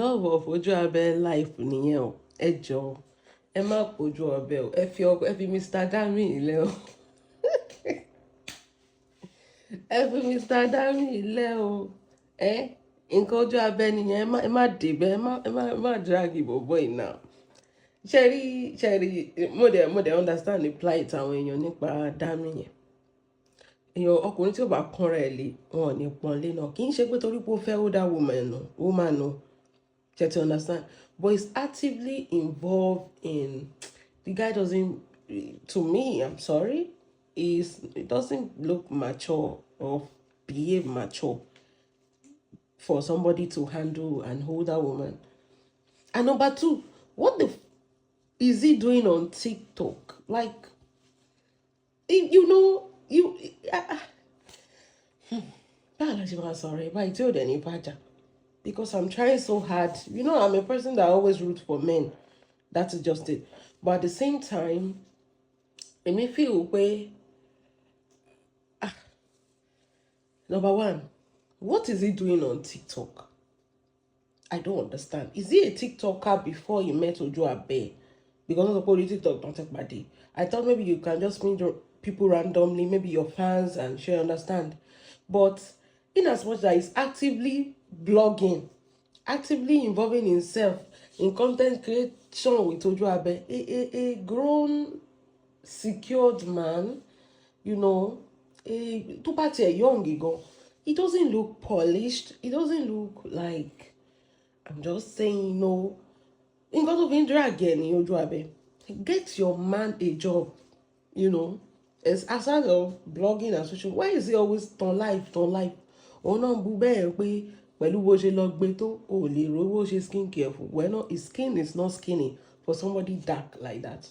love of Onuabe life nìyẹn o. Ẹ jọ̀ọ́, ẹ má pojú ọbẹ̀ o. Ẹ fi Mr. Dami ilẹ̀ o. Ẹ fi Mr. Dami ilẹ̀ o. Nǹkan Onuabe nìyẹn. Ẹ má débẹ̀, ẹ má drag bọ̀bọ̀ iná. Ṣẹ́rí, mo dẹ̀ understand the plight àwọn èèyàn nípa Dami yẹn. Èèyàn ọkùnrin tí ó bá kọ́ra ẹ̀ lé wọn ò ní pọ́nlé náà. Kì í ṣe pé torí pé ó fẹ́ older woman no. To understand, but he's actively involved in. The guy doesn't, to me, I'm sorry, it doesn't look mature or behave mature for somebody to handle an older woman. And number two, what is he doing on TikTok? Like, you know, sorry, but I told anybody. Because I'm trying so hard. You know, I'm a person that always roots for men. That is just it. But at the same time, it may feel way. Number one, what is he doing on TikTok? I don't understand. Is he a TikToker before you met Onuabe? Because of the TikTok don't take my day. I thought maybe you can just meet people randomly, maybe your fans, and share understand. But in as much that he's actively blogging, actively involving himself in content creation with Onuabe, a grown, secured man, you know, too bad a young ago. He doesn't look polished. He doesn't look like, I'm just saying, no. In God of Indra again, Onuabe, get your man a job, you know. As outside of blogging and social, why is he always turn life? Oh no, pẹ̀lú bó ṣe lọ gbé tó ò lè rówó ṣe skin care fún. Well, no, his skin is not skinny for somebody dark like that.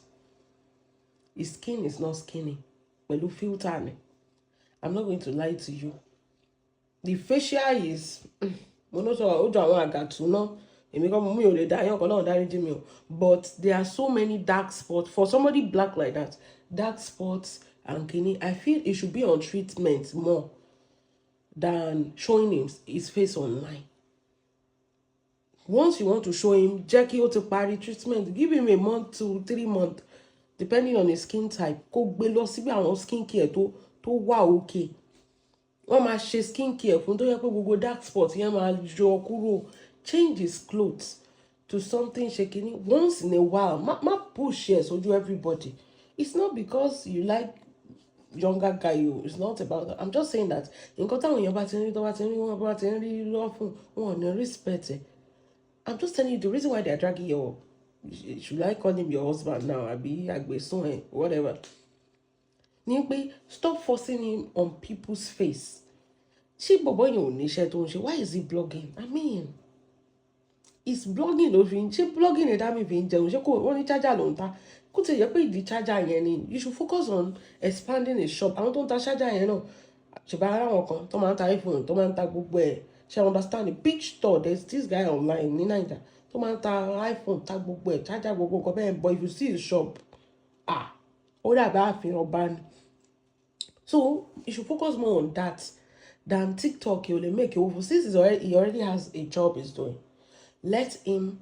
His skin is not skinny. Pẹ̀lú filter ni. I'm not going to lie to you. The facial is but there are so many dark spots for somebody black like that. Dark spots and kidney. I feel it should be on treatment more than showing his face online. Once you want to show him, Jackie to party treatment, give him a month to 3 months, depending on his skin type. Kó gbé lọ síbi àwọn skin care tó wà okay. Wọ́n máa ṣe skin care fún tó yẹ pé gbogbo dark spots yẹn máa yọ kúrò. Change his clothes to something shaking once in a while. Ma push yes or do everybody. It's not because you like younger guy. It's not about that. I'm just saying that in contact with your respect. I'm just telling you the reason why they're dragging your. Should I call him your husband now? Whatever. Stop forcing him on people's face. Why is he blogging? I mean, he's blogging. Blogging you should focus on expanding his shop. I don't charger, you know. iPhone, she understand the big store. There's this guy online in Nigeria. iPhone, charger, but if you see his shop, so you should focus more on that than TikTok. He will make it over. Since he already has a job he's doing, let him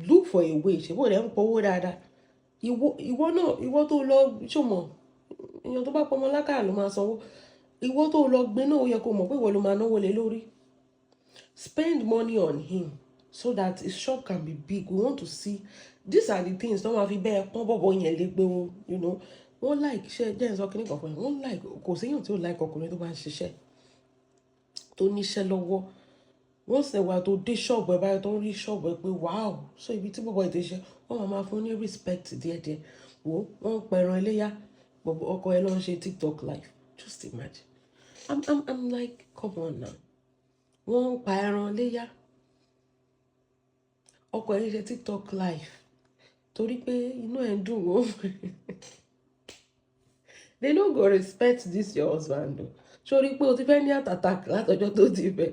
look for a way. She will then forward that. You want to log ṣọmọ èèyàn tó bá pọmọ lákàrà ló máa sanwó ìwọ tó lọ gbé náà ó yẹ kó mọ̀ pé ìwọ ló máa náwó lé lórí. Spend money on him so that his shop can be big. We want to see. These are the things tó máa fi bẹ́ẹ̀ pọ́n bọ̀bọ̀ yẹn lé pé wọn, you know, wọ́n like ṣe jẹ́ ìsọ kíní kan fún yẹn wọ́n like kò séèyàn tí ó like ọkùnrin tó bá ń ṣiṣẹ́ tó níṣẹ́ lọ́wọ́. Wọ́n sì wá tó dé ṣọ́ọ̀bù ẹ̀ báyìí tó ń rí ṣọ́ọ̀bù ẹ̀ pé wow, so ibi tí bọ̀bọ̀ ètò iṣẹ́ wọ́n máa fún ní respect díẹ̀díẹ̀. Wọ́n ń pẹran iléyá bọ̀bọ̀ ọkọ ẹ̀ ló ń ṣe TikTok live. Just imagine. I'm like, come on now. Wọ́n ń pa ẹran iléyá ọkọ ẹ̀ ń ṣe TikTok live torí pé inú ẹ̀ ń dùn wọ́n. They don't go respect this your husband though. Sori pé o ti fẹ́ ní attack látọjọ́ tó ti fẹ́.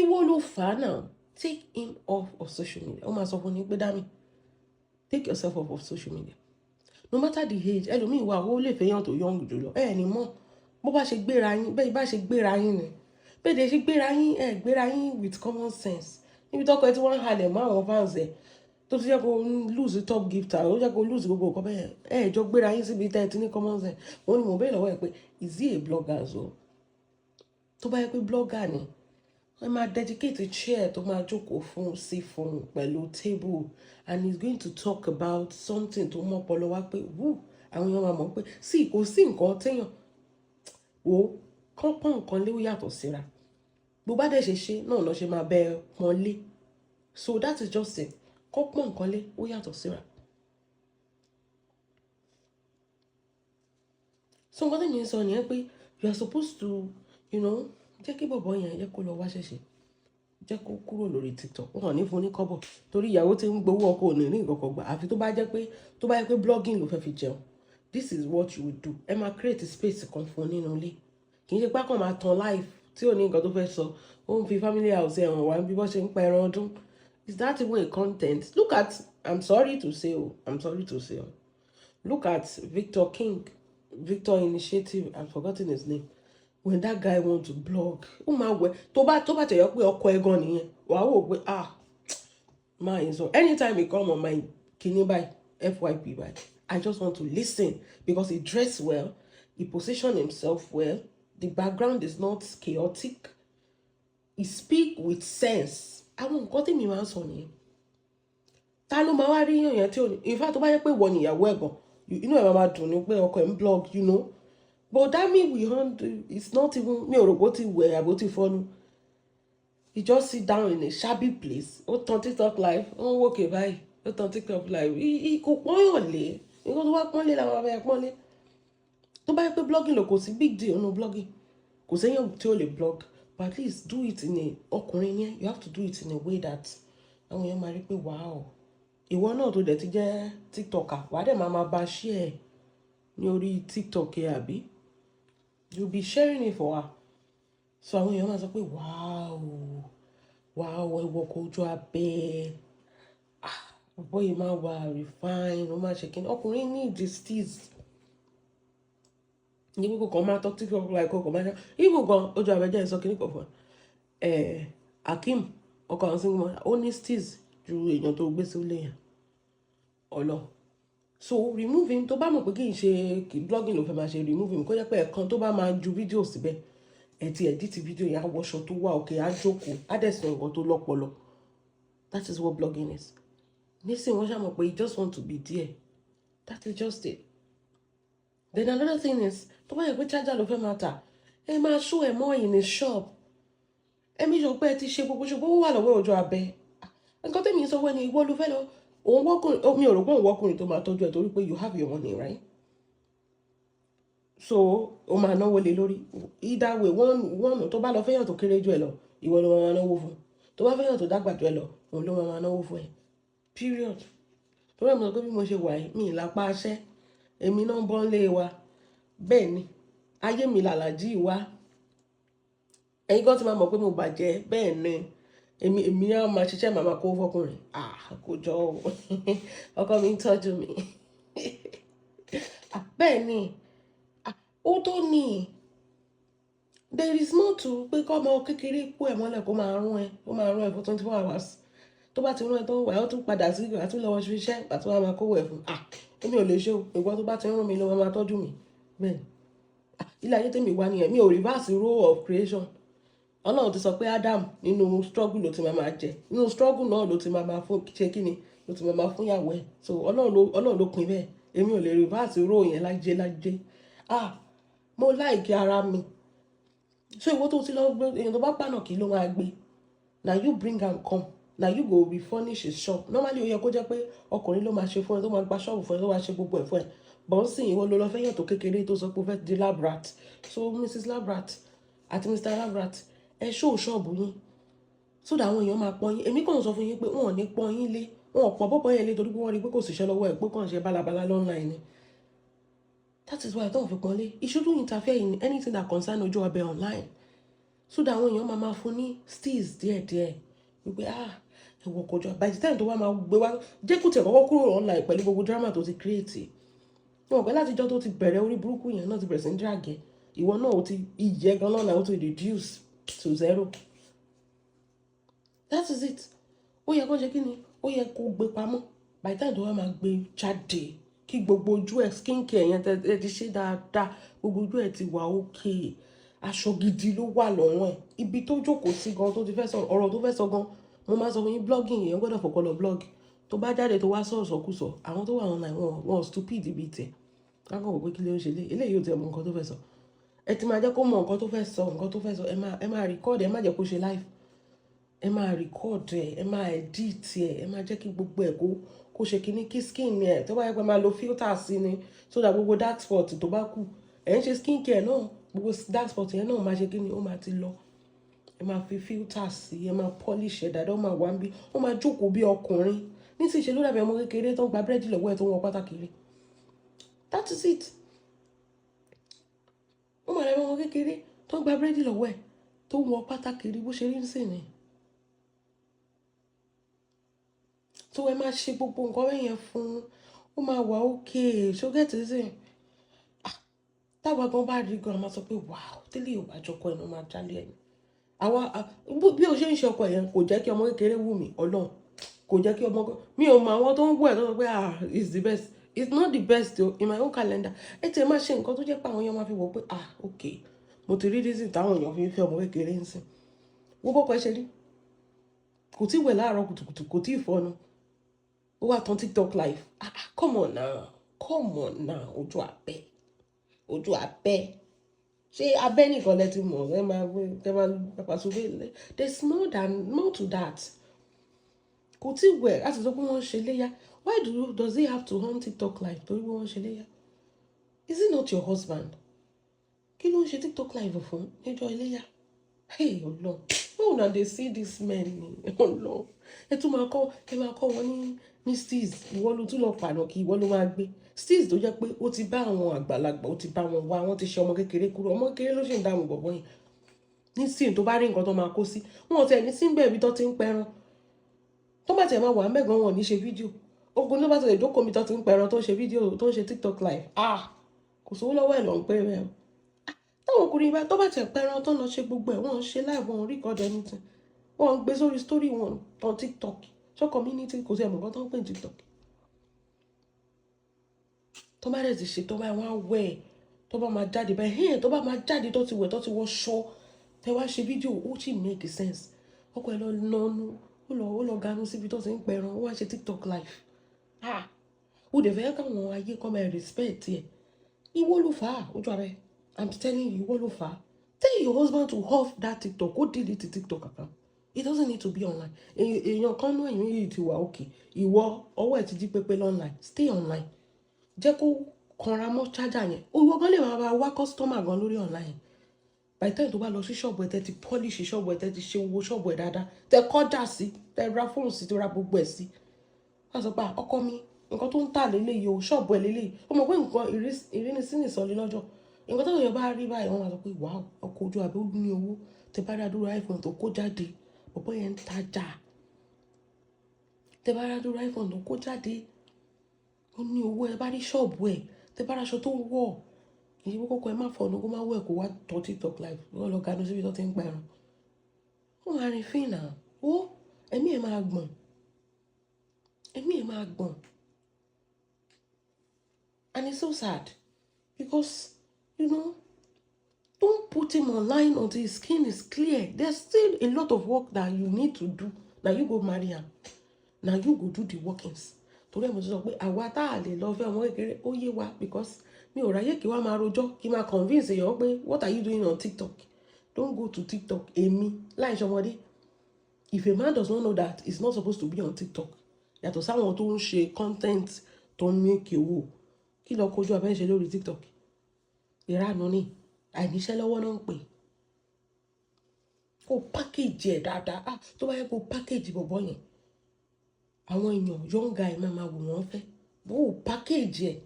Ìwọ ló fà á now. Take him off of social media. Ó máa sọ fún ni pé Dami, take yourself off of social media. No matter the age, ẹlòmíì wà ó lè fẹ́yàn tó young jùlọ. Ni mọ̀. Bó bá ṣe gbéra yín, bẹ́ẹ̀ bá ṣe gbéra yín ni. Bẹ́ẹ̀ dẹ̀ ṣe gbéra yín, gbéra yín with common sense. níbi tọ́kọ ẹ tí wọ́n ń halẹ̀ mọ́ àwọn fans ẹ̀ tó ti jẹ́ kó lose top gifter ó jẹ́ kó lose gbogbo nǹkan bẹ́ẹ̀ ẹ̀ jọ gbéra yín síbi tẹ́ ẹ ti ní common sense òun ni mo bẹ́ẹ̀ lọ́wọ́ ẹ̀ pé is he a blogger so tó bá yẹ pé blogger ni wọ́n máa dedicate chair tó máa jókòó fún pẹ̀lú table and he's going to talk about something tó mọ́ ọpọlọ wá pé wú àwọn èèyàn máa mọ̀ pé sí kò sí nǹkan téèyàn wò kán pọ́n nǹkan lé ó yàtọ̀ síra bó bá dẹ̀ ṣe náà lọ́ ṣe máa bẹ pọ́n lé so that is just it kán pọ́n nǹkan lé ó yàtọ̀ síra. so nǹkan tẹ̀mí sọ nìyẹn pé you are supposed to jẹ́ kí bọ̀bọ̀ yẹn jẹ́ kó lọ wá ṣẹ̀ṣẹ̀ jẹ́ kó kúrò lórí TikTok wọn ò ní fún ní kọ́bọ̀ torí ìyàwó tí ń gbowó ọkọ ò ní ní ìkọ̀kọ̀ gbà àfi tó bá yẹ pé blogging ló fẹ́ fi jẹun this is what you would do ẹ máa create space kan fún nínú ilé kì í ṣe pé kàn máa tan live tí ò ní nǹkan tó fẹ́ sọ ó ń fi family house ẹ̀wọ̀n wá bí wọ́n ṣe ń pa ẹran ọdún is that even a content look at I'm sorry to say look at Victor Initiative I've forgotten his name when that guy want to blog ó máa wẹ̀ tó bá tẹ̀yọ́ pé ọkọ ẹ̀ gan nìyẹn wàá wò pé máa yẹn sọ anytime he come on my kini by FYP by I just want to listen because he dress well he position himself well the background is not chaotic he speak with sense àwọn nǹkan tí mi máa ń sọ nìyẹn ta ló máa wá rí yàn yẹn tí ò ní in fact tó bá yẹ pé wọ níyàwó ẹ̀ gan inú ẹ̀ máa dùn ní pé ọkọ ẹ̀ ń blog but that mean it's not even mi ò rò bó ti wẹ̀ àbó ti fọ́nú he just sit down in a shabby place ó tan TikTok live ó ń wòkè báyìí ó tan TikTok live kò pọ́nyàn lé nǹkan tó bá pọ́nlé làwọn abẹ́yẹ pọ́nlé tó bá yẹ pé blogging lò kò sí big deal no blogging kò séyàn tí ó lè blog but at least do it in a ọkùnrin yẹn you have to do it in a way that àwọn èèyàn máa rí pé wow ìwọ náà tó dẹ̀ ti jẹ́ TikToker wàá dẹ̀ máa bá share ní orí TikTok yẹn àbí you be sharing it for her so àwọn èèyàn máa sọ pé wow ẹwọ kò ojú abẹ́ ọ̀pọ̀ yìí máa wà refine ó máa ṣe kí ni ọkùnrin ní justice ní gbogbo kan máa tọ́ TikTok like ọkọ̀ máa ṣe ibò gan ojú abẹ́ jẹ́ ìsọ kí ní kọ̀ fún Akeem ọkọ̀ àwọn single mother ó ní steeze ju èèyàn tó gbé sílé yẹn ọlọ so remove him tó bá mọ̀ pé kì í ṣe blogging ló fẹ́ máa ṣe remove him kó jẹ́ pé ẹ̀kan tó bá máa ju fídíò síbẹ̀ ẹ̀ ti edit fídíò yẹn á wọṣọ tó wà òkè á jókòó á dẹ̀ sọ nǹkan tó lọ́pọlọ that is what blogging is nísìnyí wọ́n ṣàmọ̀ pé you just want to be there that is just it then another thing is tó bá yẹ pé charger ló fẹ́ máa tà ẹ máa show ẹ mọ́ in a shop ẹ mi sọ pé ẹ ti ṣe gbogbo ṣùgbọ́n ó wà lọ́wọ́ ojú abẹ nǹkan tẹ́mi sọ wẹ́ ni ìwọ ló fẹ́ lọ òun wọ́kùnrin mi ò rò pé òun wọ́kùnrin tó máa tọ́jú ẹ̀ torí pé you have your money right so o máa náwó lé lórí either way wọ́n tó bá lọ fẹ́yàn tó kéré jù ẹ lọ ìwọ ló máa náwó fún tó bá fẹ́yàn tó dàgbà jù ẹ lọ òun ló máa náwó fún ẹ period tó rẹ̀ mọ̀ pé bí mo ṣe wà yìí mi ì lápá aṣẹ́ èmi náà ń bọ́ lé wa bẹ́ẹ̀ ni ayé mi làlàjì wa ẹ̀yin kan ti máa mọ̀ pé mo bàjẹ́ bẹ́ẹ̀ ni èmi náà máa ṣiṣẹ́ màmá kó fọkùnrin kò jọ ọkọ mi ń tọ́jú mi bẹ́ẹ̀ ni ó tó ní there is more to pé kọ́ ọmọ kékeré kó ẹ̀ mọ́lẹ̀ kó máa rún ẹ for 24 hours tó bá ti rún ẹ tó wà ó tún padà sí àtúnlọ́wọ́ ṣiṣẹ́ àti wọn máa kówó ẹ̀ fún èmi ò lè ṣe o ìwọ tó bá ti rún mi ló máa tọ́jú mi bẹ́ẹ̀ ilé ayé tèmi wá nìyẹn mi ò reverse role of creation Ọlọ́run ti sọ pé Adam nínú struggle ló ti máa jẹ nínú struggle náà ló ti máa fún ṣe kíni ló ti máa fún yàwó ẹ̀ so Ọlọ́run ló pin bẹ́ẹ̀ èmi ò lè reverse role yẹn lájẹ mo like ara mi so ìwọ tó ti lọ gbé èèyàn tó bá pànà kí ló máa gbé na you bring am come na you go refurnish his shop normally ó yẹ kó jẹ́ pé ọkùnrin ló máa ṣe fún ẹ tó máa gba ṣọ́ọ̀bù fún ẹ tó máa ṣe gbogbo ẹ̀ fún ẹ bọ́n sì ìwọ ló lọ fẹ́ yàn tó kékeré tó sọ pé ó fẹ́ di labrat so Mrs Labrat àti Mr Labrat ẹ ṣó ṣọ́ọ̀bù yín so that àwọn èèyàn máa pọ́n yín èmi kàn sọ fún yín pé wọn ò ní pọ́n yín lé wọn ò pọ́n bọ́bọ́ yẹn lé torí pé wọ́n rí pé kò síṣẹ́ lọ́wọ́ ẹ̀ pé kàn ṣe bálabàlá lọ́nláìn ni that is why I don't fi pọ́n lé it shouldn't interfere in anything that concern ojú ọbẹ̀ online so that àwọn èèyàn máa fún ní steals díẹ̀díẹ̀ wípé ẹ̀wọ̀n kọjọ by the time tó wá máa gbé wá jẹ́ kó tiẹ̀ kọ́kọ́ kúrò online pẹ̀lú gbogbo drama tó ti create wọn pẹ́ látijọ́ tó ti bẹ̀rẹ̀ orí burúkú yẹn náà ti bẹ̀rẹ̀ sí ń drag ìwọ náà ó ti ìyẹ́ gan náà ó ti reduce to 0 that is it ó yẹ kó ṣe kí ni ó yẹ kó gbé pamọ́ by the time tó wá máa gbé jáde kí gbogbo ojú ẹ̀ skin care yẹn tẹ ti ṣe dáadáa, gbogbo ojú ẹ̀ ti wà ókè, aṣọ gidi ló wà lọ́rùn ẹ̀, ibi tó jókòó sí gan tó ti fẹ́ sọ ọ̀rọ̀ tó fẹ́ sọ gan, mo máa sọ fún yín blogging yẹn gbọ́dọ̀ fọkọ lọ blog tó bá jáde tó wá sọ̀rọ̀ sọkúsọ àwọn tó wà online wọn stupid ibi tẹ̀ kákan wò pé kí ló ń ṣe eléyìí ò tẹ̀ mọ nǹkan tó fẹ́ sọ, ẹ ti máa jẹ́ kó mọ nǹkan tó fẹ́ sọ ẹ máa record ẹ má jẹ́ kó ṣe live, ẹ máa record ẹ máa edit ẹ máa jẹ́ kí gbogbo ẹ̀ kó ṣe kíní kí skin ẹ tó bá yẹ pé máa lo filter sí ni so that gbogbo dark spot tó bá kù ẹ ń ṣe skin care náà gbogbo dark spot yẹn náà máa ṣe kíní ó máa ti lọ, ẹ máa fi filter sí ẹ máa polish ẹ dáadáa ó máa wá ń bí ó máa jókòó bí ọkùnrin ní sì ṣe ló dàbí ọmọ kékeré tó ń gba búrẹ́dì lọ́wọ́ ẹ̀ tó ń wọ pátá kiri, that is it. ó máa dàbí ọmọ kékeré tó ń gba búrẹ́dì lọ́wọ́ ẹ̀ tó ń wọ pátá kiri bó ṣe rí nísìn ni. tó ẹ máa ṣe gbogbo nǹkan bẹ́yẹn fún ó máa wà ókè ṣógẹ́tì sí táwa gan bá rí gan a máa sọ pé wàá tẹ́lẹ̀ ò bá jọkọ ẹ̀ ló máa jálé ẹ̀ àwa bí o ṣe ń ṣe ọkọ yẹn kò jẹ́ kí ọmọ kékeré wù mí ọlọ́run kò jẹ́ kí ọmọ mi ò mọ àwọn tó ń wù ẹ̀ tó sọ pé it's the best, it's not the best o in my own calendar ẹ tẹ̀ máa ṣe nǹkan tó jẹ́ pé àwọn èèyàn máa fi wò pé ok mo ti rí reason táwọn èèyàn fi ń fẹ́ ọmọ kékeré ń sìn wọ́n bọ́kọ ẹ ṣe rí kò tí ì wẹ̀ láàárọ̀ kùtùkùtù kò tí ì fọnu ó wà tán TikTok live come on now ojú abẹ́ ṣé abẹ́ nìkan lẹ ti mọ̀ ẹ máa pàṣẹ there's more to that kò tí ì wẹ̀ láti sọ pé wọ́n ń ṣe léyà why does he have to on TikTok live torí pé wọ́n ń ṣe léyà is it not your husband kí ló ń ṣe TikTok live fún níjọ́ iléyà hey Ọlọ́run báwo na dey see this men ni Ọlọ́run ẹ tún máa kọ́ wọn ní steez ìwọ ló tún lọ pàànà kí ìwọ ló máa gbé steez tó jẹ́ pé ó ti bá àwọn àgbàlagbà ó ti bá wọn wá wọ́n ti ṣe ọmọ kékeré kúrò ọmọ kékeré ló ṣì ń dáhùn bọ̀bọ̀ yẹn ní steez tó bá rí nǹkan tó máa kó sí wọn ò tẹ̀ ní síbẹ̀ ibi tó ti ń pẹran tó bá tẹ̀ máa wà mẹ́gan wọn ní ṣe fídíò ogun ló bá tẹ̀lé jókòó mi tó ti ń pẹran tó ń ṣe fídíò tó ń ṣe TikTok live kò sówó lọ́wọ́ ẹ̀ lọ ń pé rẹ̀ táwọn ọkùnrin bá tó bá tẹ̀ pẹran tó ń lọ ṣe gbogbo ẹ̀ wọ́n ń ṣe live wọn record anything wọ́n ń gbé sórí story wọn on TikTok so community kò sí ẹ̀mọ̀ kan tó ń pè ní TikTok tó bá rẹ̀ ti ṣe tó bá wọn wẹ̀ tó bá máa jáde báyìí tó bá máa jáde tó ti wẹ̀ tó ti wọ ṣọ́ tẹ wá ṣe fídíò ó sì make sense ọkọ ẹ lọ nánú ó lọ ganu síbi tó ti ń pẹran ó wá ṣe TikTok live ó dẹ̀ fẹ́ káwọn ayé kọ́ máa respect ẹ̀ ìwọ ló fà á ojú abẹ́ I'm telling you ìwọ ló fà á tell your husband to off that TikTok ó delete TikTok account it doesn't need to be online èèyàn kan náà èèyàn yìí ti wà òkè ìwọ ọwọ́ ẹ̀ ti jí pépé online stay online jẹ́ kó kanra mọ́ charger yẹn owó gan lè máa bá wá customer gan lórí online by the time tó bá lọ sí ṣọ́ọ̀bù ẹ̀ tẹ́ ti polish ṣọ́ọ̀bù ẹ̀ tẹ́ ti ṣe owó ṣọ́ọ̀bù ẹ̀ dáadáa tẹ́ kọjá sí tẹ́ ra fóònù sí tẹ́ ra gbogbo ẹ̀ sí wọ́n sọ pé ọkọ mi nǹkan tó ń tà lélẹ́yìí o ṣọ́ọ̀bù ẹ̀ lélẹ́yìí ó mọ̀ pé nǹkan ìrínisí nìsọ̀lẹ̀ lọ́jọ́ nǹkan táwọn èèyàn bá rí báyìí wọ́n máa sọ pé wàá ọkọ̀ ojú àbí ó ní owó tẹ́ bá dá dúró iPhone tó kó jáde ọ̀pọ̀ yẹn ń tajà tẹ́ bá dá dúró iPhone tó kó jáde ó ní owó ẹ bá rí ṣọ́ọ̀bù ẹ̀ tẹ́ bá raṣọ tó ń wọ̀ kì í ṣe kókó ẹ má fọ̀nù kó má wọ̀ ẹ̀ kó wá tọ́ TikTok live wọ́n lọ ganu síbi tó ti ń pẹ̀rùn ó máa rin fíìnà ó ẹ̀mí ẹ̀ máa gbọ̀n and it's so sad because don't put him online until his skin is clear. There's still a lot of work that you need to do. Now you go marry him. Now you go do the workings. Torí mo sọ pé àwa tá a lè lọ fẹ́ ọmọ kékeré ó yé wa because mi ò ráyè kí wá máa rojọ́ kí máa convince èèyàn pé what are you doing on TikTok? Don't go to TikTok. Èmi láì ṣọmọdé. If a man does not know that he's not supposed to be on TikTok, yàtọ̀ sáwọn tó ń ṣe content tó ń make owó kí lọ kojú abẹ́ ṣe lórí TikTok. Ìranù ni àìníṣẹ́ lọ́wọ́ náà ń pè kó package ẹ̀ dáadáa tó bá yẹ kó package bọ̀bọ̀ yẹn àwọn èèyàn young guy máa wò wọ́n fẹ́ bó package ẹ̀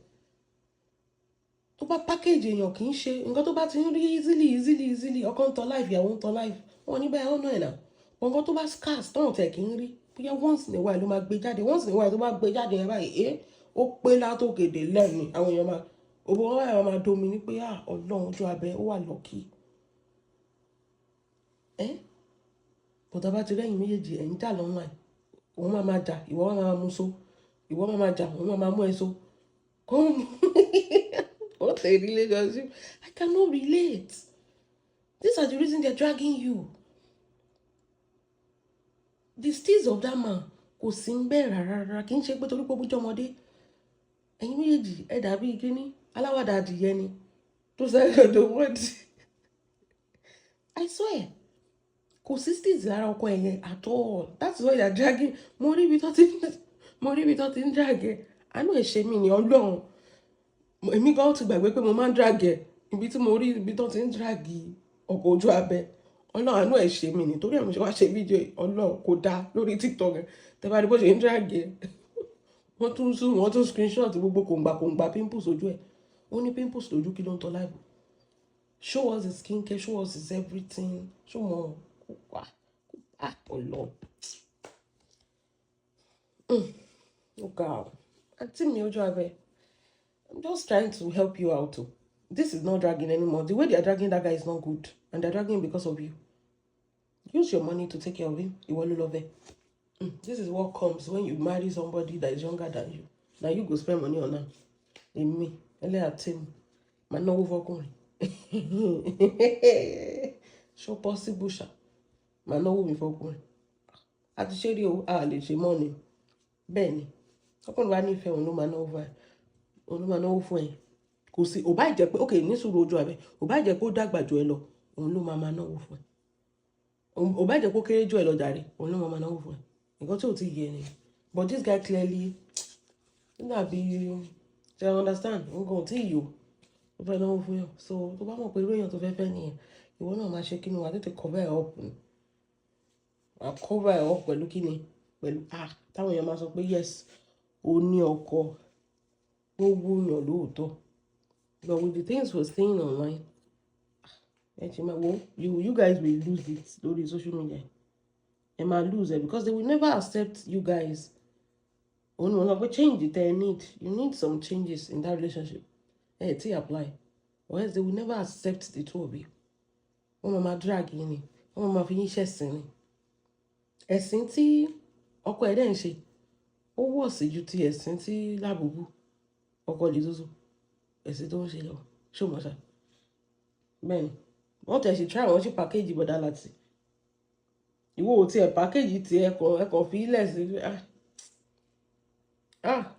tó bá package èèyàn kì í ṣe nǹkan tó bá ti ń rí easily ọkọ ń tọ́ life ìyàwó ń tọ́ life wọn ní báyìí ọ̀nà ẹ̀ náà nǹkan tó bá scarce táwọn tẹ̀ kì í rí bóyá once in a while ló máa gbé jáde once in a while tó bá gbé jáde yẹn báyìí ó pé látòkèdè lẹ́nu àwọn èèyàn máa òbò wọn báyìí máa domi ní pé ọlọ́run ojú abẹ ó wà lọ́kì bọ̀dá bá ti rẹ́yìn méjèèjì ẹ̀ ń jà lọ́nà òun máa jà, ìwọ máa mú so, ìwọ máa jà, òun máa mú ẹ so. Come. What a relationship. I cannot relate. These are the reasons they're dragging you. The steeds of that man kò sí ń bẹ́ẹ̀ rárá, kì í ṣe pé torí pé ó bójú ọmọdé. Ẹ̀yin méjèèjì ẹ dàbí kíní aláwàdà adìyẹ ni tó sẹ́yìn the word. I swear kò sí steeds lára ọkọ ẹ̀ yẹn at all. That's why they're dragging. Mo rí ibi tó ti ń drag ẹ̀. Àánú ẹ̀ ṣe mí ni Ọlọ́run. Èmi gan ti gbàgbé pé mo máa ń drag ẹ̀ ibi tí mo rí ibi tó ti ń drag ọkọ̀ ojú abẹ. Ọlọ́run àánú ẹ̀ ṣe mí nítorí àwọn ṣe wá ṣe fídíò Ọlọ́run kò dáa lórí TikTok ẹ̀ tẹ́ bá rí bó ṣe ń drag ẹ̀ wọ́n tún zoom wọ́n tún screenshot gbogbo kòǹgbà pimples ojú ẹ̀ ó ní pimples lójú kí ló ń tọ́ láìpẹ́ show us his skincare show us his everything show mọ́ kó wá Ọlọ́run. Ó ga ọ́ àǹtí mi ojú abẹ I'm just trying to help you out too. This is not dragging anymore. The way they are dragging that guy is not good. And they're dragging him because of you. Use your money to take care of him. You will love it. This is what comes when you marry somebody that is younger than you. Now you go spend money on her. In me. Man, no over. So possible, sha. Man, no over for at the shady old alley, money. Benny. How can one if you no man over? Olúwa náà fún ẹ kò sí ò bá jẹ́ pé okay ní sùúrù ojú abẹ ò bá jẹ́ pé ó dàgbà jù ẹ lọ òun ló máa náwó fún ẹ ò bá jẹ́ pé ó kéré jù ẹ lọ jàre òun ló máa náwó fún ẹ nǹkan tí ò ti yé ni but this guy clearly nígbà bí ṣe understand nǹkan ò tí ì yò ó fẹ́ náwó fún yàn so tó bá mọ̀ pé irú èèyàn tó fẹ́ fẹ́ nìyẹn ìwọ náà máa ṣe kí ni wà á tètè cover ẹ̀ up ni wà á cover ẹ̀ up pẹ̀lú kí ni pẹ̀lú táwọn èèyàn máa sọ pé yes ó ní ọkọ. But with the things we're seeing online, you guys will lose it through social media. You might lose it because they will never accept you guys. Only change it they need. You need some changes in that relationship. Apply. Or else they will never accept the two of you. Mama drag in. Mama finish Seni. Ẹ̀sìn tí ọkọ ẹ̀ dẹ̀ ń ṣe. Ó wọ̀ sí ju ti ẹ̀sìn tí Lábùbú. Ọkọ Jésù ẹ̀sìn tó ń ṣe lọ ṣó mọ̀ ṣá bẹ́ẹ̀ ni wọ́n tẹ̀ sí try wọ́n ṣe pàkéjì bọ̀dá láti ìwọ ò tiẹ̀ pàkéjì ti ẹ̀kọ́ fi ilẹ̀ sí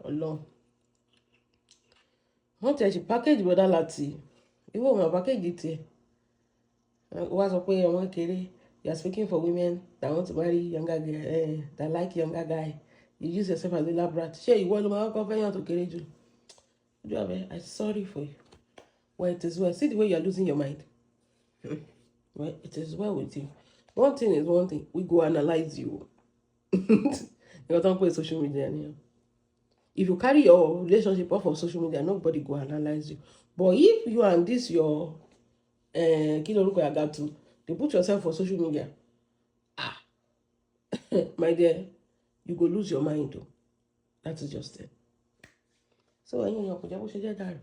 Ọlọ́run wọ́n tẹ̀ sí pàkéjì bọ̀dá láti ìwọ ò mọ̀ pàkéjì tiẹ̀ wá sọ pé ọmọ kéré you are speaking for women that want to marry younger girl that like younger guy you use yourself as a lab rat ṣé ìwọ ló máa kọ́ fẹ́yàn tó kéré jù. I'm sorry for you. Well, it is well. See the way you are losing your mind. Well, it is well with you. One thing is one thing. We go analyze you. You don't put social media anymore. If you carry your relationship off of social media, nobody go analyze you. But if you and this your kilo look I got to, they put yourself for social media. My dear, you go lose your mind though. That is just it. So ẹ̀yin èèyàn kò jẹ́ bó ṣe jẹ́ dàrú.